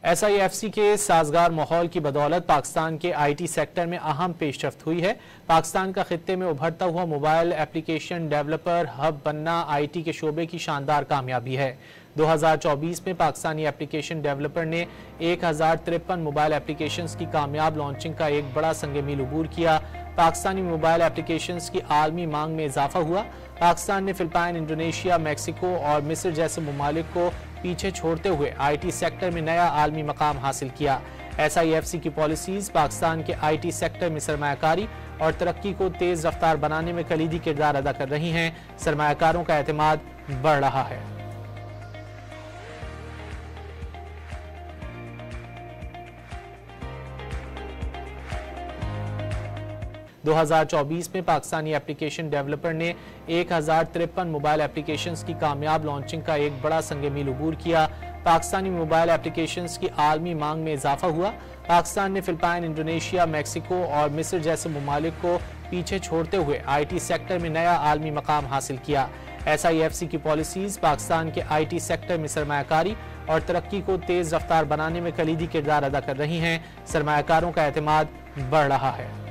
SIFC के साजगार माहौल की बदौलत पाकिस्तान के IT सेक्टर में अहम पेशरफ्त हुई है। पाकिस्तान का खित्ते में उभरता हुआ मोबाइल एप्लीकेशन डेवलपर हब बनना IT के शोबे की शानदार कामयाबी है। 2024 में पाकिस्तानी एप्लीकेशन डेवलपर ने 1053 मोबाइल एप्लीकेशंस की कामयाब लॉन्चिंग का एक बड़ा संग मील अबूर किया। पाकिस्तानी मोबाइल एप्लीकेशंस की आलमी मांग में इजाफा हुआ। पाकिस्तान ने फिलिपाइन, इंडोनेशिया, मैक्सिको और मिस्र जैसे ममालिक को पीछे छोड़ते हुए IT सेक्टर में नया आलमी मकाम हासिल किया। SIFC की पॉलिसीज पाकिस्तान के IT सेक्टर में सरमायाकारी और तरक्की को तेज रफ्तार बनाने में कलीदी किरदार अदा कर रही हैं। सरमायाकारों का एतमाद बढ़ रहा है। दो 2024 में पाकिस्तानी एप्लीकेशन डेवलपर ने 1053 मोबाइल एप्लीकेशंस की कामयाब लॉन्चिंग का एक बड़ा संग मील अबूर किया। पाकिस्तानी मोबाइल एप्लीकेशंस की आलमी मांग में इजाफा हुआ। पाकिस्तान ने फिलिपाइन, इंडोनेशिया, मैक्सिको और मिस्र जैसे ममालिक को पीछे छोड़ते हुए IT सेक्टर में नया आलमी मकाम हासिल किया। SIFC की पॉलिसीज पाकिस्तान के IT सेक्टर में सरमायाकारी और तरक्की को तेज रफ्तार बनाने में कलीदी किरदार अदा कर रही हैं। सरमायाकारों का एतमाद बढ़ रहा है।